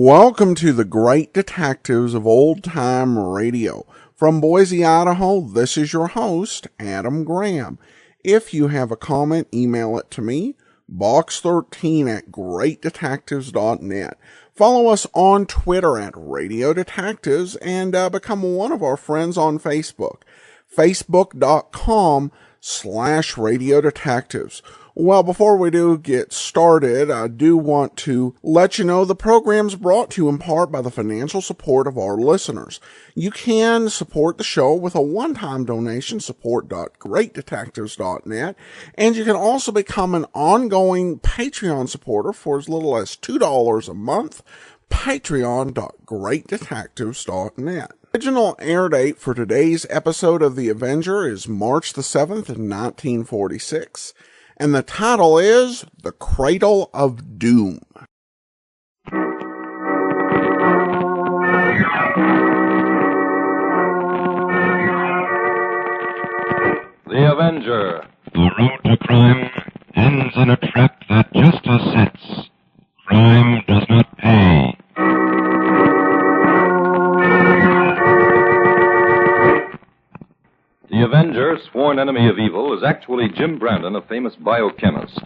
Welcome to the Great Detectives of Old Time Radio. From Boise, Idaho, this is your host, Adam Graham. If you have a comment, email it to me, box13@greatdetectives.net. Follow us on Twitter at Radio Detectives and become one of our friends on Facebook, facebook.com/Radio Detectives. Well, before we do get started, I do want to let you know the program's brought to you in part by the financial support of our listeners. You can support the show with a one-time donation, support.greatdetectives.net, and you can also become an ongoing Patreon supporter for as little as $2 a month, patreon.greatdetectives.net. Original air date for today's episode of The Avenger is March the 7th, 1946. And the title is The Cradle of Doom. The Avenger. The road to crime ends in a trap that justice sets. Crime does not pay. The Avenger, sworn enemy of evil, is actually Jim Brandon, a famous biochemist.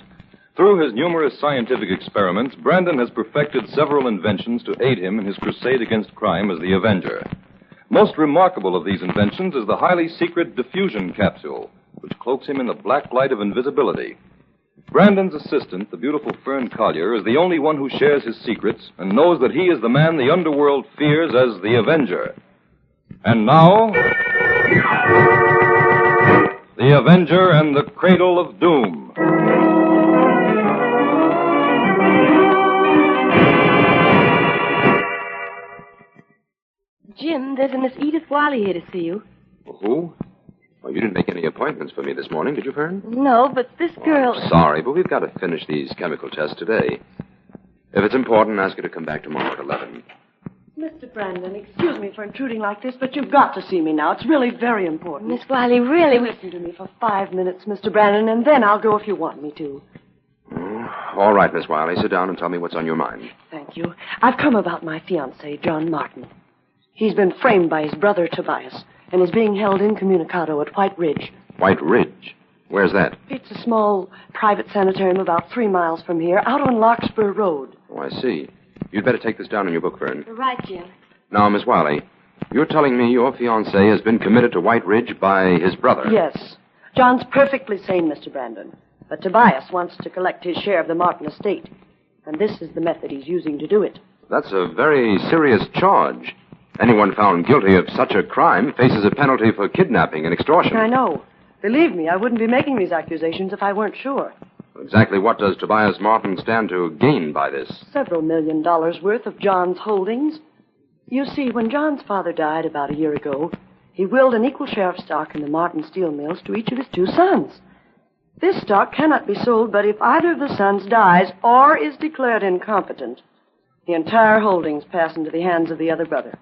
Through his numerous scientific experiments, Brandon has perfected several inventions to aid him in his crusade against crime as the Avenger. Most remarkable of these inventions is the highly secret diffusion capsule, which cloaks him in the black light of invisibility. Brandon's assistant, the beautiful Fern Collier, is the only one who shares his secrets and knows that he is the man the underworld fears as the Avenger. And now, The Avenger and the Cradle of Doom. Jim, there's a Miss Edith Wiley here to see you. Who? Well, you didn't make any appointments for me this morning, did you, Fern? No, but this girl... I'm sorry, but we've got to finish these chemical tests today. If it's important, ask her to come back tomorrow at 11. Mr. Brandon, excuse me for intruding like this, but you've got to see me now. It's really very important. Miss Wiley, really... Listen to me for 5 minutes, Mr. Brandon, and then I'll go if you want me to. All right, Miss Wiley, sit down and tell me what's on your mind. Thank you. I've come about my fiancé, John Martin. He's been framed by his brother, Tobias, and is being held incommunicado at White Ridge. White Ridge? Where's that? It's a small private sanitarium about 3 miles from here, out on Larkspur Road. Oh, I see. You'd better take this down in your book, Fern. Right, Jim. Now, Miss Wiley, you're telling me your fiancé has been committed to White Ridge by his brother? Yes. John's perfectly sane, Mr. Brandon. But Tobias wants to collect his share of the Martin estate. And this is the method he's using to do it. That's a very serious charge. Anyone found guilty of such a crime faces a penalty for kidnapping and extortion. I know. Believe me, I wouldn't be making these accusations if I weren't sure. Exactly what does Tobias Martin stand to gain by this? Several $1 million worth of John's holdings. You see, when John's father died about a year ago, he willed an equal share of stock in the Martin steel mills to each of his 2 sons. This stock cannot be sold, but if either of the sons dies or is declared incompetent, the entire holdings pass into the hands of the other brother.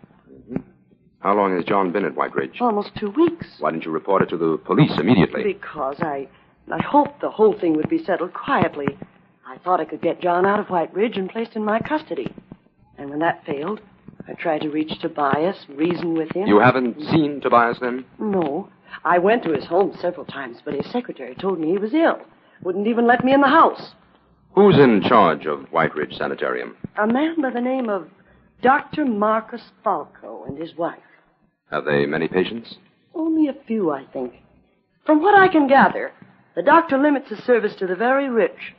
How long has John been at White Ridge? Almost 2 weeks. Why didn't you report it to the police immediately? Because I hoped the whole thing would be settled quietly. I thought I could get John out of White Ridge and placed in my custody. And when that failed, I tried to reach Tobias, reason with him. You haven't seen Tobias then? No. I went to his home several times, but his secretary told me he was ill. Wouldn't even let me in the house. Who's in charge of White Ridge Sanitarium? A man by the name of Dr. Marcus Falco and his wife. Have they many patients? Only a few, I think. From what I can gather, the doctor limits his service to the very rich.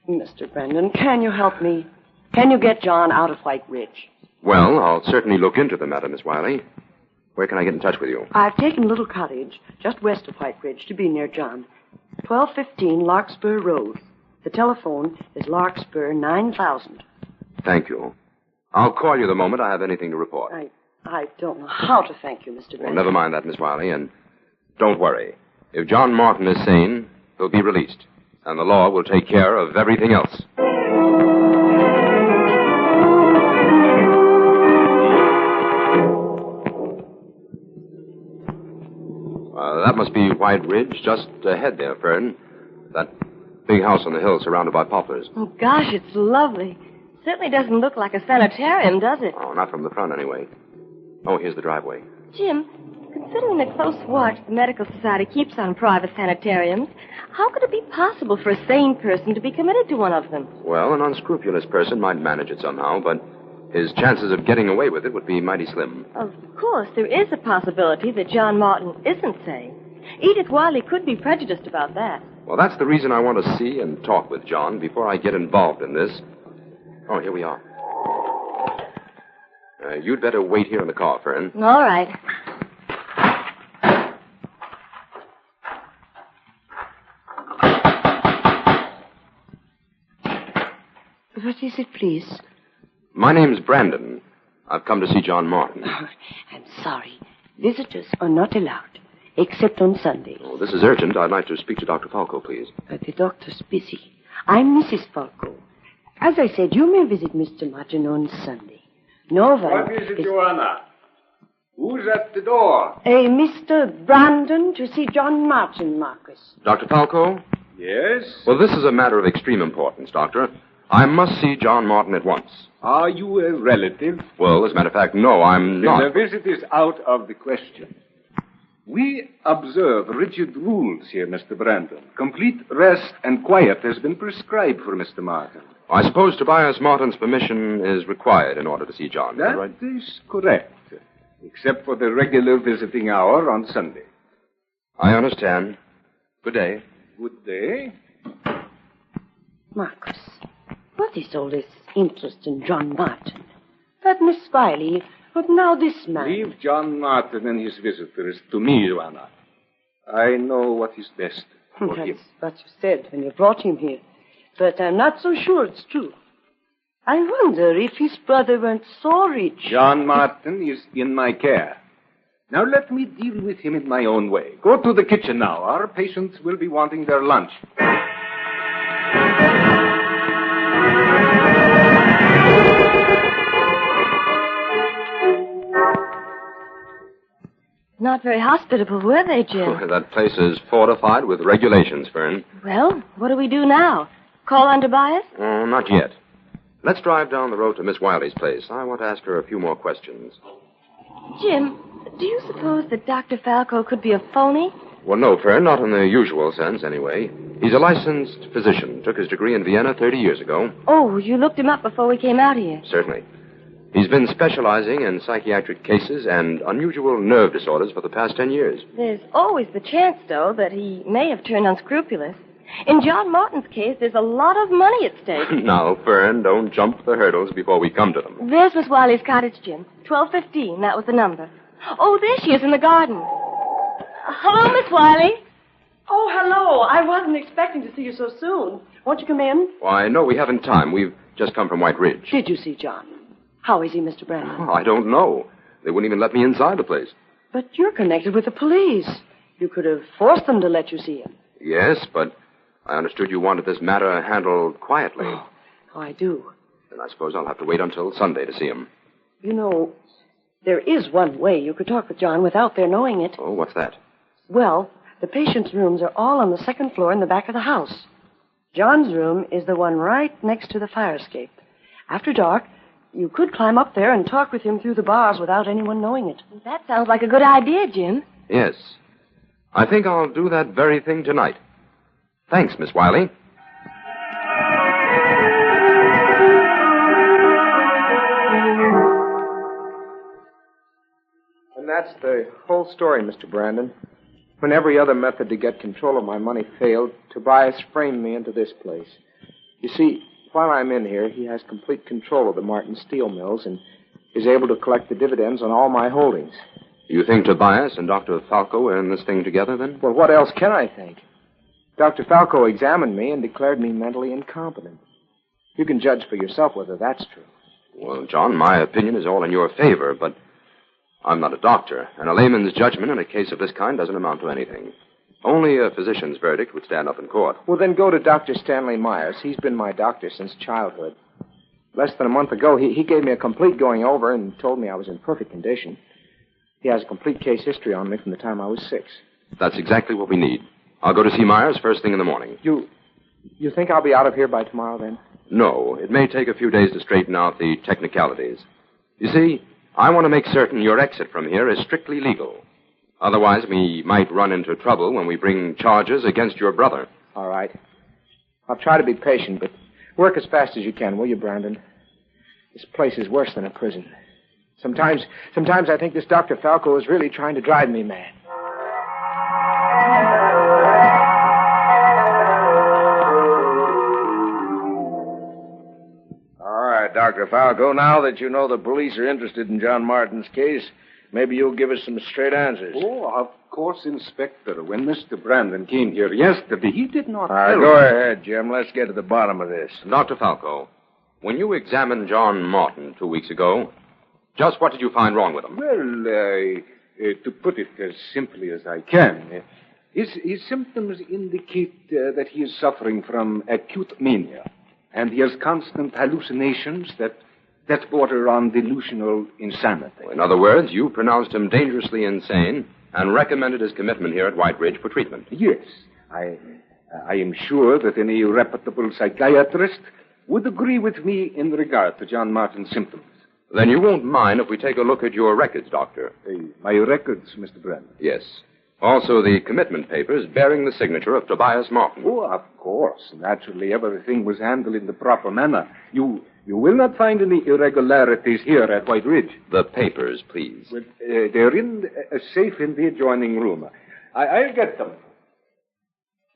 Mr. Brandon, can you help me? Can you get John out of White Ridge? Well, I'll certainly look into the matter, Miss Wiley. Where can I get in touch with you? I've taken a little cottage just west of White Ridge to be near John. 1215 Larkspur Road. The telephone is Larkspur 9000. Thank you. I'll call you the moment I have anything to report. I don't know how to thank you, Mr. Brandon. Well, never mind that, Miss Wiley, and don't worry. If John Martin is sane, he'll be released, and the law will take care of everything else. That must be White Ridge, just ahead there, Fern. That big house on the hill surrounded by poplars. Oh, gosh, it's lovely. Certainly doesn't look like a sanitarium, does it? Oh, not from the front, anyway. Oh, here's the driveway. Jim, considering the close watch the Medical Society keeps on private sanitariums, how could it be possible for a sane person to be committed to one of them? Well, an unscrupulous person might manage it somehow, but his chances of getting away with it would be mighty slim. Of course, there is a possibility that John Martin isn't sane. Edith Wiley could be prejudiced about that. Well, that's the reason I want to see and talk with John before I get involved in this. Oh, here we are. You'd better wait here in the car, Fern. All right. What is it, please? My name's Brandon. I've come to see John Martin. I'm sorry. Visitors are not allowed, except on Sundays. Oh, this is urgent. I'd like to speak to Dr. Falco, please. The doctor's busy. I'm Mrs. Falco. As I said, you may visit Mr. Martin on Sunday. No one... What is it, Joanna? Who's at the door? Mr. Brandon to see John Martin, Marcus. Dr. Falco? Yes? Well, this is a matter of extreme importance, Doctor. I must see John Martin at once. Are you a relative? Well, as a matter of fact, no, I'm not. The visit is out of the question. We observe rigid rules here, Mr. Brandon. Complete rest and quiet has been prescribed for Mr. Martin. I suppose Tobias Martin's permission is required in order to see John. That right? is correct, except for the regular visiting hour on Sunday. I understand. Good day. Good day. Marcus, what is all this interest in John Martin? That Miss Wiley, but now this man. Leave John Martin and his visitors to me, Joanna. I know what is best for him. That's what you said when you brought him here. But I'm not so sure it's true. I wonder if his brother weren't so rich. John Martin is in my care. Now let me deal with him in my own way. Go to the kitchen now. Our patients will be wanting their lunch. Not very hospitable, were they, Jim? That place is fortified with regulations, Fern. Well, what do we do now? Call on Tobias? Oh, not yet. Let's drive down the road to Miss Wiley's place. I want to ask her a few more questions. Jim, do you suppose that Dr. Falco could be a phony? Well, no, Fern, not in the usual sense, anyway. He's a licensed physician. Took his degree in Vienna 30 years ago. Oh, you looked him up before we came out here. Certainly. He's been specializing in psychiatric cases and unusual nerve disorders for the past 10 years. There's always the chance, though, that he may have turned unscrupulous. In John Martin's case, there's a lot of money at stake. Now, Fern, don't jump the hurdles before we come to them. There's Miss Wiley's cottage, Jim. 1215, that was the number. Oh, there she is in the garden. Hello, Miss Wiley. Oh, hello. I wasn't expecting to see you so soon. Won't you come in? Why, no, we haven't time. We've just come from White Ridge. Did you see John? How is he, Mr. Brandon? Oh, I don't know. They wouldn't even let me inside the place. But you're connected with the police. You could have forced them to let you see him. Yes, but I understood you wanted this matter handled quietly. Oh, I do. Then I suppose I'll have to wait until Sunday to see him. You know, there is one way you could talk with John without their knowing it. Oh, what's that? Well, the patients' rooms are all on the second floor in the back of the house. John's room is the one right next to the fire escape. After dark, you could climb up there and talk with him through the bars without anyone knowing it. That sounds like a good idea, Jim. Yes. I think I'll do that very thing tonight. Thanks, Miss Wiley. And that's the whole story, Mr. Brandon. When every other method to get control of my money failed, Tobias framed me into this place. You see, while I'm in here, he has complete control of the Martin steel mills and is able to collect the dividends on all my holdings. You think Tobias and Dr. Falco are in this thing together, then? Well, what else can I think? Dr. Falco examined me and declared me mentally incompetent. You can judge for yourself whether that's true. Well, John, my opinion is all in your favor, but I'm not a doctor, and a layman's judgment in a case of this kind doesn't amount to anything. Only a physician's verdict would stand up in court. Well, then go to Dr. Stanley Myers. He's been my doctor since childhood. Less than a month ago, he gave me a complete going over and told me I was in perfect condition. He has a complete case history on me from the time I was 6. That's exactly what we need. I'll go to see Myers first thing in the morning. You think I'll be out of here by tomorrow, then? No, it may take a few days to straighten out the technicalities. You see, I want to make certain your exit from here is strictly legal. Otherwise, we might run into trouble when we bring charges against your brother. All right. I'll try to be patient, but work as fast as you can, will you, Brandon? This place is worse than a prison. Sometimes I think this Dr. Falco is really trying to drive me mad. All right, Dr. Falco, now that you know the police are interested in John Martin's case, maybe you'll give us some straight answers. Oh, of course, Inspector. When Mr. Brandon came here yesterday, he did not All right, go ahead, Jim. Let's get to the bottom of this. Dr. Falco, when you examined John Martin 2 weeks ago, just what did you find wrong with him? Well, to put it as simply as I can, his symptoms indicate that he is suffering from acute mania, and he has constant hallucinations that border on delusional insanity. In other words, you pronounced him dangerously insane and recommended his commitment here at White Ridge for treatment. Yes. I am sure that any reputable psychiatrist would agree with me in regard to John Martin's symptoms. Then you won't mind if we take a look at your records, Doctor. My records, Mr. Brandon? Yes. Also the commitment papers bearing the signature of Tobias Martin. Oh, of course. Naturally, everything was handled in the proper manner. You will not find any irregularities here at White Ridge. The papers, please. Well, they're in a safe in the adjoining room. I'll get them.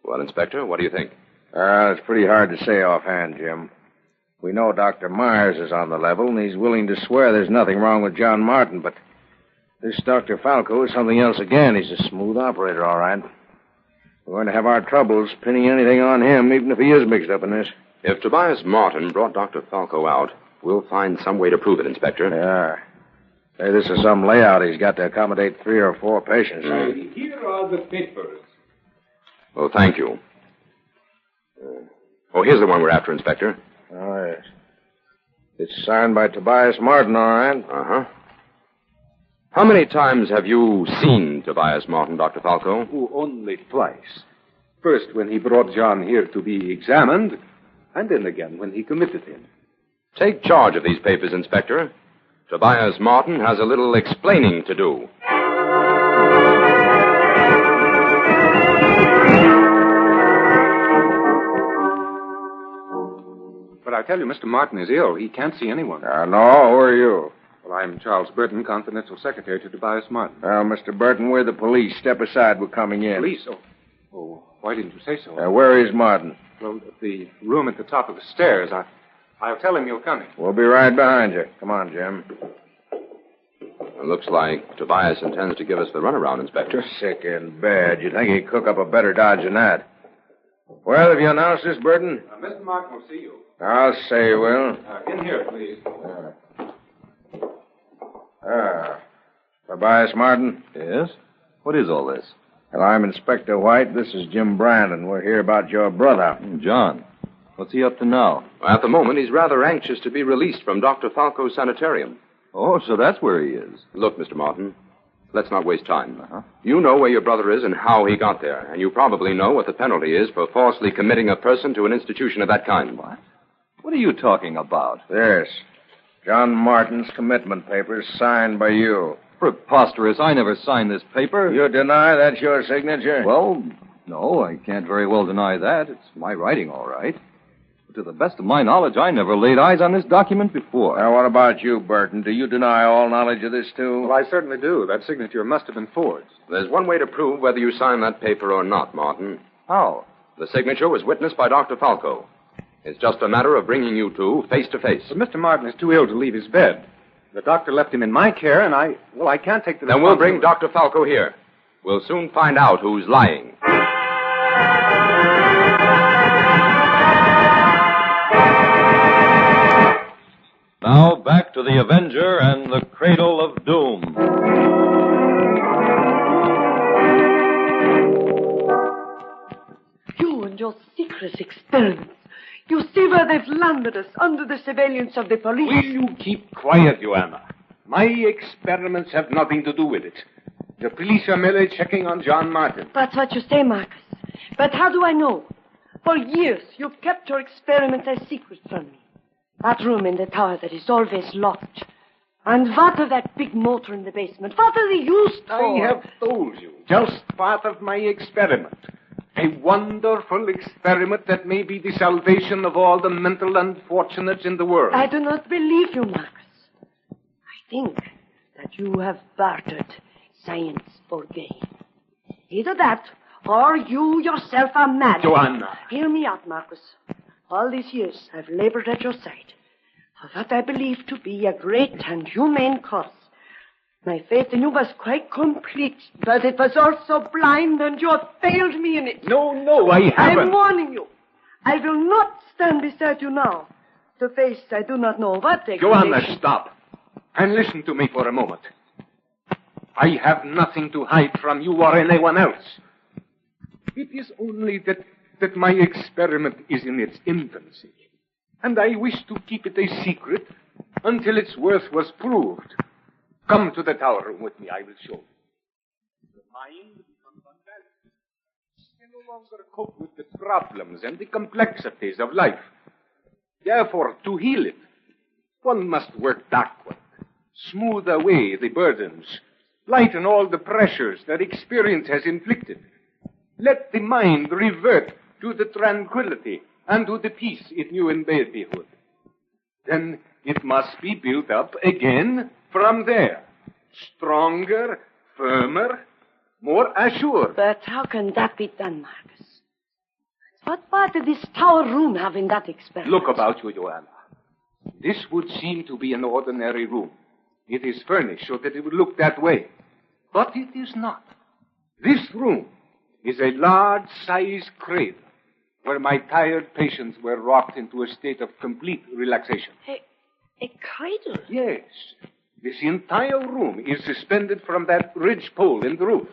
Well, Inspector, what do you think? It's pretty hard to say offhand, Jim. We know Dr. Myers is on the level, and he's willing to swear there's nothing wrong with John Martin, but this Dr. Falco is something else again. He's a smooth operator, all right. We're going to have our troubles pinning anything on him, even if he is mixed up in this. If Tobias Martin brought Dr. Falco out, we'll find some way to prove it, Inspector. Yeah. Hey, this is some layout he's got to accommodate 3 or 4 patients. Here are the papers. Oh, thank you. Here's the one we're after, Inspector. Oh, yes. It's signed by Tobias Martin, all right. Uh-huh. How many times have you seen Tobias Martin, Dr. Falco? Oh, only twice. First, when he brought John here to be examined, and then again when he committed him. Take charge of these papers, Inspector. Tobias Martin has a little explaining to do. But I tell you, Mr. Martin is ill. He can't see anyone. No, who are you? Well, I'm Charles Burton, confidential secretary to Tobias Martin. Well, Mr. Burton, we're the police. Step aside. We're coming in. Police? Oh, why didn't you say so? Where is Martin? Well, the room at the top of the stairs. I'll tell him you're coming. We'll be right behind you. Come on, Jim. It looks like Tobias intends to give us the runaround, Inspector. Sick and bad. You'd think he'd cook up a better dodge than that. Well, have you announced this, Burton? Mr. Martin will see you. I'll say he will. In here, please. Tobias Martin? Yes? What is all this? Well, I'm Inspector White. This is Jim Brandon. We're here about your brother. John. What's he up to now? At the moment, he's rather anxious to be released from Dr. Falco's sanitarium. Oh, so that's where he is. Look, Mr. Martin, let's not waste time. Uh-huh. You know where your brother is and how he got there, and you probably know what the penalty is for falsely committing a person to an institution of that kind. What? What are you talking about? Yes. John Martin's commitment papers signed by you. Preposterous. I never signed this paper. You deny that's your signature? Well, no, I can't very well deny that. It's my writing, all right. But to the best of my knowledge, I never laid eyes on this document before. Now, what about you, Burton? Do you deny all knowledge of this, too? Well, I certainly do. That signature must have been forged. There's one way to prove whether you signed that paper or not, Martin. How? The signature was witnessed by Dr. Falco. It's just a matter of bringing you two face to face. But Mr. Martin is too ill to leave his bed. The doctor left him in my care, and I can't take the Then we'll bring Dr. Falco here. We'll soon find out who's lying. Now back to the Avenger and the Cradle of Doom. You and your secret experiments. You see where they've landed us, under the surveillance of the police. Will you keep quiet, Joanna? My experiments have nothing to do with it. The police are merely checking on John Martin. That's what you say, Marcus. But how do I know? For years, you've kept your experiments a secret from me. That room in the tower that is always locked. And what of that big motor in the basement? What are they used for? I have told you, just part of my experiment. A wonderful experiment that may be the salvation of all the mental unfortunates in the world. I do not believe you, Marcus. I think that you have bartered science for gain. Either that, or you yourself are mad. Joanna. Hear me out, Marcus. All these years I've labored at your side for what I believe to be a great and humane cause. My faith in you was quite complete, but it was also blind, and you have failed me in it. No, I haven't. I'm warning you. I will not stand beside you now to face I do not know what degradation. Joanna, stop. And listen to me for a moment. I have nothing to hide from you or anyone else. It is only that my experiment is in its infancy, and I wish to keep it a secret until its worth was proved. Come to the tower room with me. I will show you. The mind becomes unbalanced. Can no longer cope with the problems and the complexities of life. Therefore, to heal it, one must work backward, smooth away the burdens, lighten all the pressures that experience has inflicted. Let the mind revert to the tranquility and to the peace it knew in babyhood. Then it must be built up again from there. Stronger, firmer, more assured. But how can that be done, Marcus? What part did this tower room have in that experiment? Look about you, Joanna. This would seem to be an ordinary room. It is furnished so that it would look that way. But it is not. This room is a large-sized cradle where my tired patients were rocked into a state of complete relaxation. A cradle? Yes. This entire room is suspended from that ridge pole in the roof.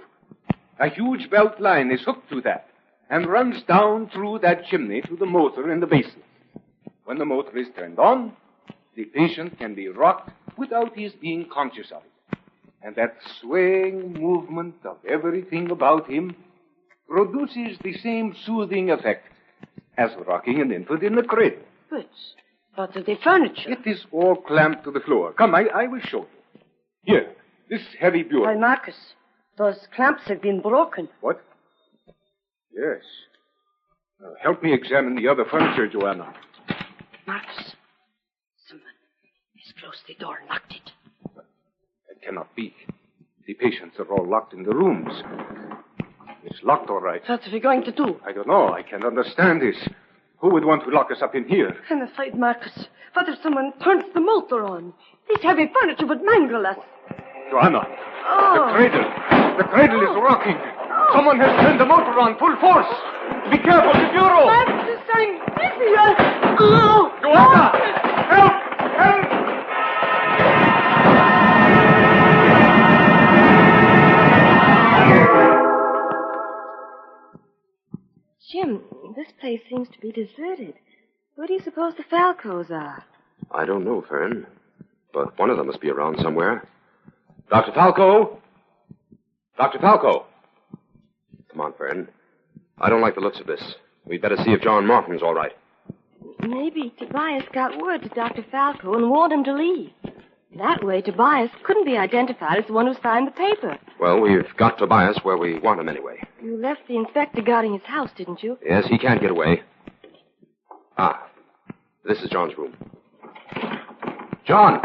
A huge belt line is hooked to that and runs down through that chimney to the motor in the basement. When the motor is turned on, the patient can be rocked without his being conscious of it. And that swaying movement of everything about him produces the same soothing effect as rocking an infant in a cradle. But the furniture? It is all clamped to the floor. Come, I will show you. Here, this heavy bureau. Why, Marcus, those clamps have been broken. What? Yes. Help me examine the other furniture, Joanna. Marcus, someone has closed the door and locked it. It cannot be. The patients are all locked in the rooms. It's locked, all right. What are we going to do? I don't know. I can't understand this. Who would want to lock us up in here? I'm afraid, Marcus. What if someone turns the motor on? This heavy furniture would mangle us. Joanna, Oh. the cradle is rocking. Someone has turned the motor on full force. Be careful, the bureau. Marcus, I'm busy. Oh. Joanna, help! Jim, this place seems to be deserted. Where do you suppose the Falcos are? I don't know, Fern. But one of them must be around somewhere. Dr. Falco? Dr. Falco! Come on, Fern. I don't like the looks of this. We'd better see if John Martin's all right. Maybe Tobias got word to Dr. Falco and warned him to leave. That way, Tobias couldn't be identified as the one who signed the paper. Well, we've got Tobias where we want him anyway. You left the inspector guarding his house, didn't you? Yes, he can't get away. Ah, this is John's room. John!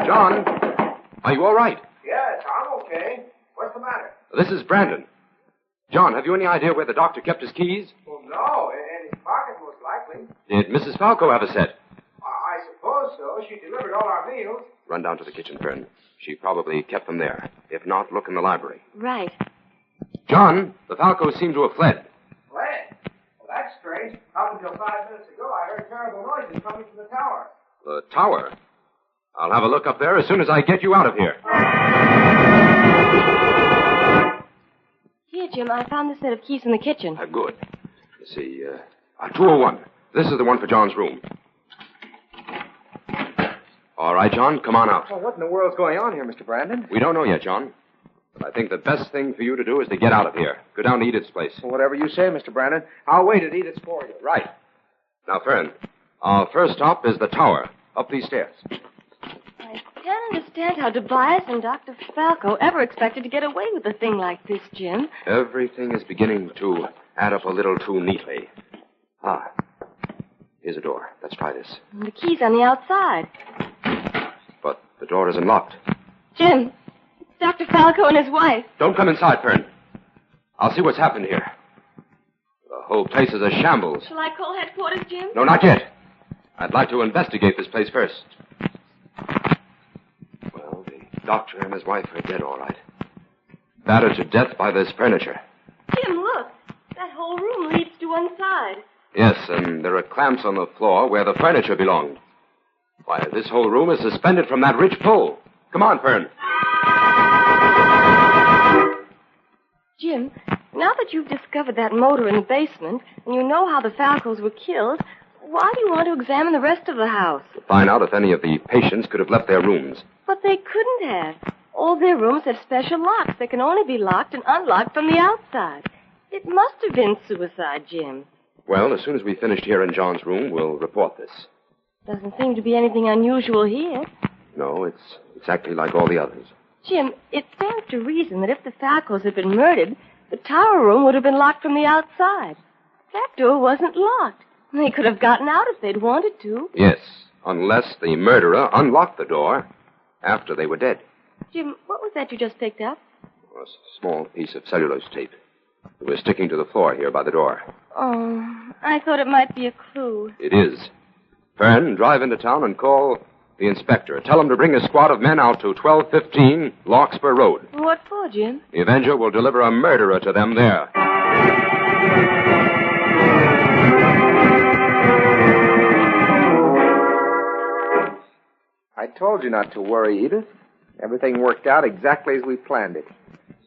John! Are you all right? Yes, I'm okay. What's the matter? This is Brandon. John, have you any idea where the doctor kept his keys? Well, no, in his pocket, most likely. Did Mrs. Falco have a set? I suppose so. She delivered all our meals. Run down to the kitchen, Fern. She probably kept them there. If not, look in the library. Right. John, the Falcos seem to have fled. Fled? Well, that's strange. Up until 5 minutes ago, I heard terrible noises coming from the tower. The tower? I'll have a look up there as soon as I get you out of here. Here, Jim, I found the set of keys in the kitchen. Good. Let's see, 201. This is the one for John's room. All right, John, come on out. Well, what in the world's going on here, Mr. Brandon? We don't know yet, John. But I think the best thing for you to do is to get out of here. Go down to Edith's place. Whatever you say, Mr. Brandon. I'll wait at Edith's for you. Right. Now, Fern, our first stop is the tower. Up these stairs. I can't understand how Tobias and Dr. Falco ever expected to get away with a thing like this, Jim. Everything is beginning to add up a little too neatly. Ah, here's a door. Let's try this. And the key's on the outside. But the door isn't locked. Jim, it's Dr. Falco and his wife. Don't come inside, Fern. I'll see what's happened here. The whole place is a shambles. Shall I call headquarters, Jim? No, not yet. I'd like to investigate this place first. Well, the doctor and his wife are dead, all right. Battered to death by this furniture. Jim, look. That whole room leads to one side. Yes, and there are clamps on the floor where the furniture belonged. Why, this whole room is suspended from that ridge pole. Come on, Fern. Jim, now that you've discovered that motor in the basement, and you know how the Falcos were killed, why do you want to examine the rest of the house? To find out if any of the patients could have left their rooms. But they couldn't have. All their rooms have special locks that can only be locked and unlocked from the outside. It must have been suicide, Jim. Well, as soon as we finished here in John's room, we'll report this. Doesn't seem to be anything unusual here. No, it's exactly like all the others. Jim, it stands to reason that if the Falcos had been murdered, the tower room would have been locked from the outside. That door wasn't locked. They could have gotten out if they'd wanted to. Yes, unless the murderer unlocked the door after they were dead. Jim, what was that you just picked up? A small piece of cellulose tape. It was sticking to the floor here by the door. Oh, I thought it might be a clue. It is. Fern, drive into town and call the inspector. Tell him to bring a squad of men out to 1215 Larkspur Road. What for, Jim? The Avenger will deliver a murderer to them there. I told you not to worry, Edith. Everything worked out exactly as we planned it.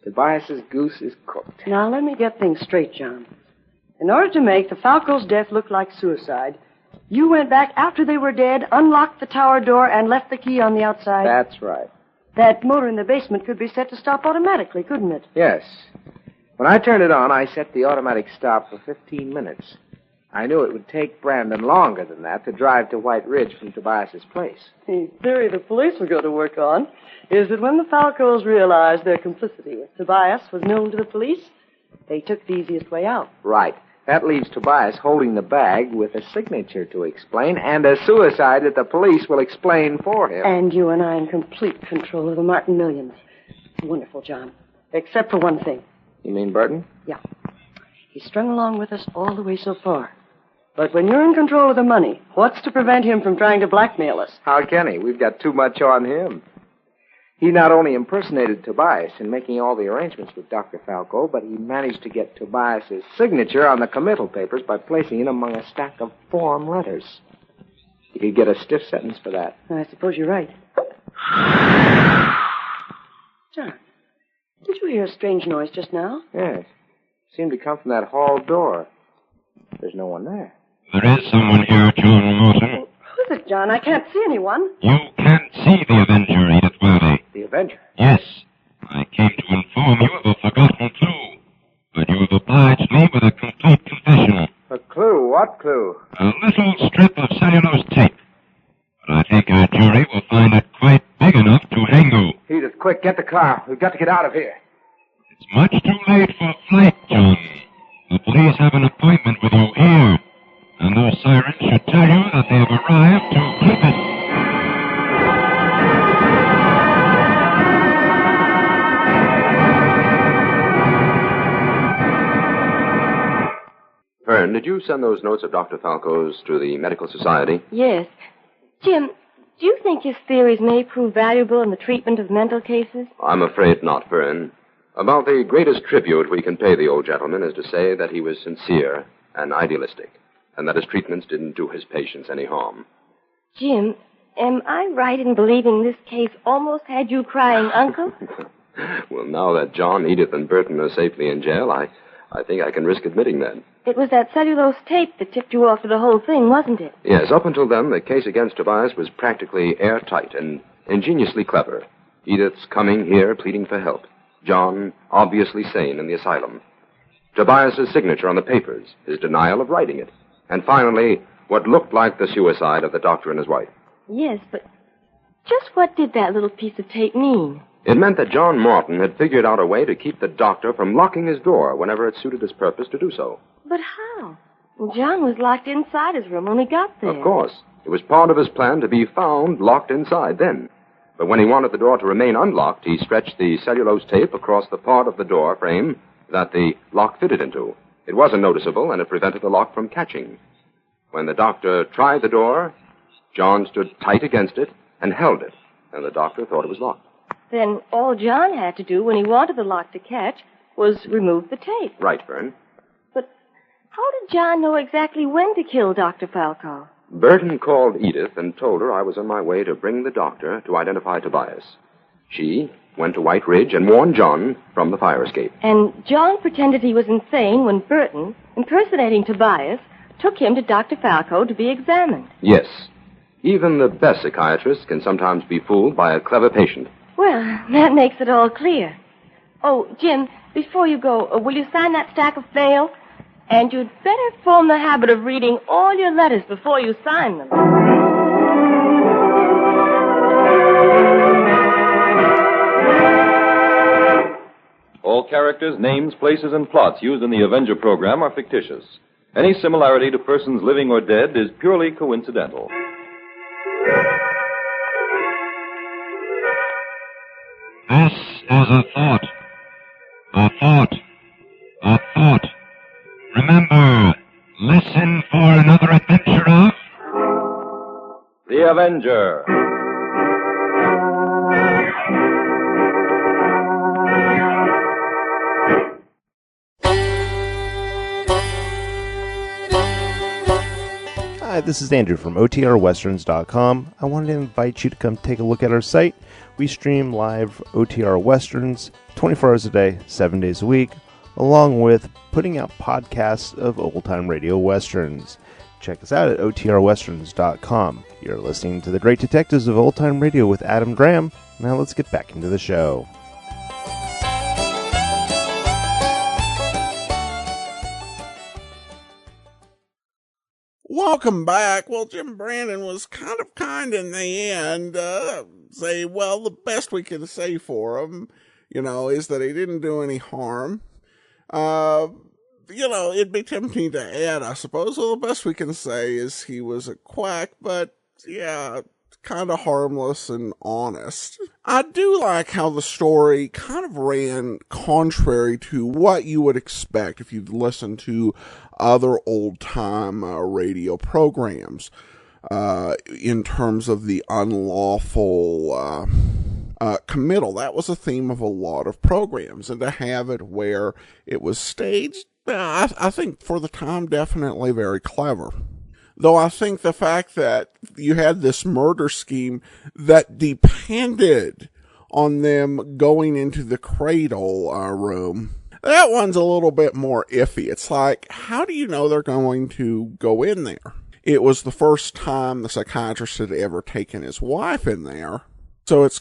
Tobias's goose is cooked. Now, let me get things straight, John. In order to make the Falco's death look like suicide, you went back after they were dead, unlocked the tower door, and left the key on the outside? That's right. That motor in the basement could be set to stop automatically, couldn't it? Yes. When I turned it on, I set the automatic stop for 15 minutes. I knew it would take Brandon longer than that to drive to White Ridge from Tobias's place. The theory the police were going to work on is that when the Falcos realized their complicity with Tobias was known to the police, they took the easiest way out. Right. That leaves Tobias holding the bag with a signature to explain and a suicide that the police will explain for him. And you and I in complete control of the Martin millions. Wonderful, John. Except for one thing. You mean Burton? Yeah. He's strung along with us all the way so far. But when you're in control of the money, what's to prevent him from trying to blackmail us? How can he? We've got too much on him. He not only impersonated Tobias in making all the arrangements with Dr. Falco, but he managed to get Tobias's signature on the committal papers by placing it among a stack of form letters. He could get a stiff sentence for that. I suppose you're right. John, did you hear a strange noise just now? Yes. It seemed to come from that hall door. There's no one there. There is someone here, John Morton. Who's it, John? I can't see anyone. You can't see the Avenger, Edith Wiley. The Avenger? Yes. I came to inform you of a forgotten clue. But you have obliged me with a complete confession. A clue? What clue? A little strip of cellulose tape. But I think our jury will find it quite big enough to hang you. Edith, quick, get the car. We've got to get out of here. It's much too late for flight, John. The police have an appointment with you here. And those sirens should tell you that they have arrived to keep it. Fern, did you send those notes of Dr. Falco's to the Medical Society? Yes. Jim, do you think his theories may prove valuable in the treatment of mental cases? I'm afraid not, Fern. About the greatest tribute we can pay the old gentleman is to say that he was sincere and idealistic, and that his treatments didn't do his patients any harm. Jim, am I right in believing this case almost had you crying, Uncle? Well, now that John, Edith, and Burton are safely in jail, I think I can risk admitting that. It was that cellulose tape that tipped you off to the whole thing, wasn't it? Yes, up until then, the case against Tobias was practically airtight and ingeniously clever. Edith's coming here pleading for help. John, obviously sane, in the asylum. Tobias's signature on the papers, his denial of writing it. And finally, what looked like the suicide of the doctor and his wife. Yes, but just what did that little piece of tape mean? It meant that John Martin had figured out a way to keep the doctor from locking his door whenever it suited his purpose to do so. But how? Well, John was locked inside his room when he got there. Of course. It was part of his plan to be found locked inside then. But when he wanted the door to remain unlocked, he stretched the cellulose tape across the part of the door frame that the lock fitted into. It wasn't noticeable, and it prevented the lock from catching. When the doctor tried the door, John stood tight against it and held it, and the doctor thought it was locked. Then all John had to do when he wanted the lock to catch was remove the tape. Right, Fern. But how did John know exactly when to kill Dr. Falco? Burton called Edith and told her I was on my way to bring the doctor to identify Tobias. She went to White Ridge and warned John from the fire escape. And John pretended he was insane when Burton, impersonating Tobias, took him to Dr. Falco to be examined. Yes. Even the best psychiatrist can sometimes be fooled by a clever patient. Well, that makes it all clear. Oh, Jim, before you go, will you sign that stack of mail? And you'd better form the habit of reading all your letters before you sign them. All characters, names, places, and plots used in the Avenger program are fictitious. Any similarity to persons living or dead is purely coincidental. This is a thought. A thought. A thought. Remember, listen for another adventure of... The Avenger. Hi, this is Andrew from OTRWesterns.com. I wanted to invite you to come take a look at our site. We stream live OTR Westerns 24 hours a day, 7 days a week, along with putting out podcasts of old-time radio westerns. Check us out at OTRWesterns.com. You're listening to The Great Detectives of Old-Time Radio with Adam Graham. Now let's get back into the show. Welcome back. Well, Jim Brandon was kind of kind in the end. Say, well, the best we can say for him, is that he didn't do any harm. It'd be tempting to add, I suppose. Well, the best we can say is he was a quack, but yeah, kind of harmless and honest. I do like how the story kind of ran contrary to what you would expect if you'd listened to other old-time radio programs in terms of the unlawful committal. That was a theme of a lot of programs, and to have it where it was staged, I think for the time definitely very clever. Though I think the fact that you had this murder scheme that depended on them going into the Cradle room, that one's a little bit more iffy. It's like, how do you know they're going to go in there? It was the first time the psychiatrist had ever taken his wife in there, so it's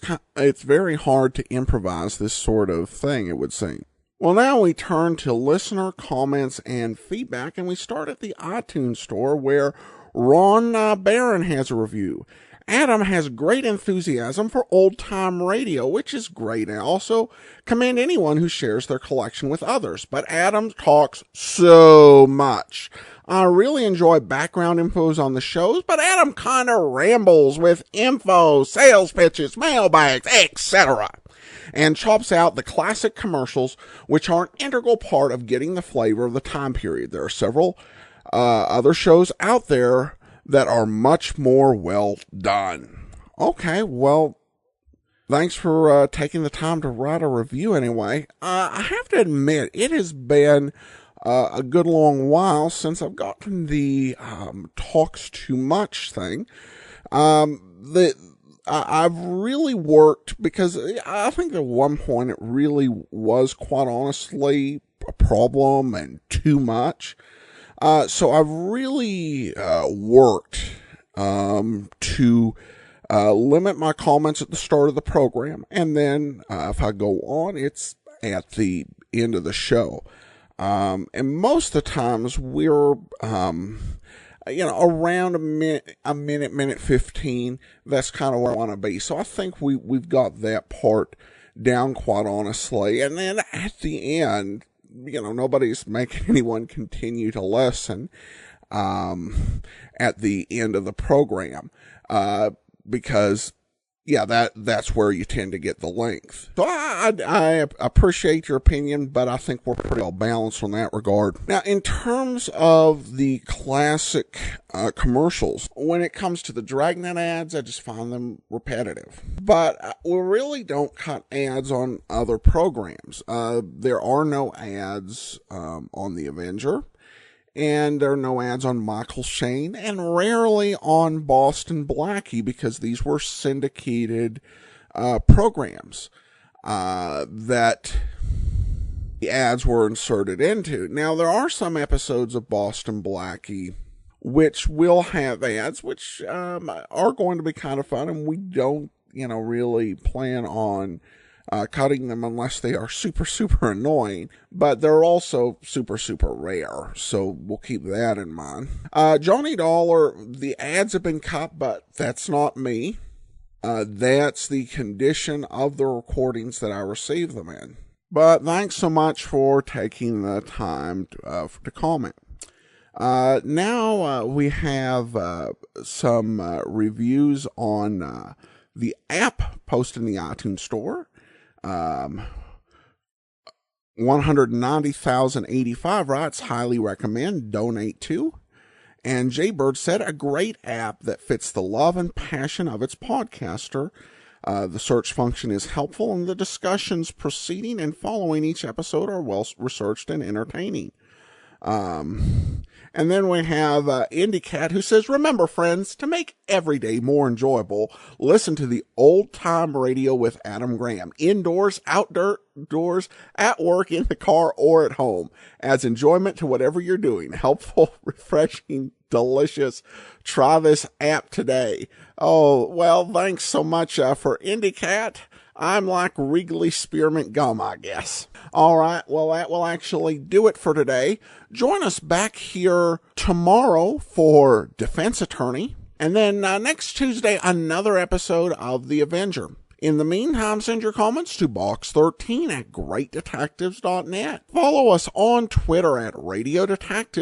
very hard to improvise this sort of thing, it would seem. Well, now we turn to listener comments and feedback, and we start at the iTunes store where Ron Barron has a review. Adam has great enthusiasm for old-time radio, which is great. I also commend anyone who shares their collection with others, but Adam talks so much. I really enjoy background infos on the shows, but Adam kind of rambles with info, sales pitches, mailbags, etc., and chops out the classic commercials, which are an integral part of getting the flavor of the time period. There are several other shows out there that are much more well done. Okay, well, thanks for taking the time to write a review anyway. I have to admit, it has been a good long while since I've gotten the talks too much thing. I've really worked, because I think at one point it really was quite honestly a problem and too much. So I've really worked to limit my comments at the start of the program. And then if I go on, it's at the end of the show. And most of the times we're, around a minute 15. That's kind of where I want to be. So I think we've got that part down, quite honestly. And then at the end, nobody's making anyone continue to listen, at the end of the program, because, that's where you tend to get the length. So I appreciate your opinion, but I think we're pretty well balanced on that regard. Now, in terms of the classic commercials, when it comes to the Dragnet ads, I just find them repetitive. But we really don't cut ads on other programs. There are no ads on the Avenger. And there are no ads on Michael Shane, and rarely on Boston Blackie, because these were syndicated programs that the ads were inserted into. Now, there are some episodes of Boston Blackie which will have ads, which are going to be kind of fun, and we don't, really plan on cutting them unless they are super, super annoying, but they're also super, super rare, so we'll keep that in mind. Johnny Dollar, the ads have been cut, but that's not me. That's the condition of the recordings that I receive them in. But thanks so much for taking the time to comment. Now we have some reviews on the app posted in the iTunes Store. 190,085 writes, highly recommend, donate to. And Jaybird said, a great app that fits the love and passion of its podcaster. The search function is helpful, and the discussions preceding and following each episode are well researched and entertaining. And then we have IndyCat, who says, remember, friends, to make every day more enjoyable, listen to the Old Time Radio with Adam Graham. Indoors, outdoors, at work, in the car, or at home. Adds enjoyment to whatever you're doing. Helpful, refreshing, delicious. Try this app today. Oh, well, thanks so much for IndyCat. I'm like Wrigley Spearmint Gum, I guess. All right, well, that will actually do it for today. Join us back here tomorrow for Defense Attorney. And then next Tuesday, another episode of The Avenger. In the meantime, send your comments to box13 at greatdetectives.net. Follow us on Twitter at Radio Detectives.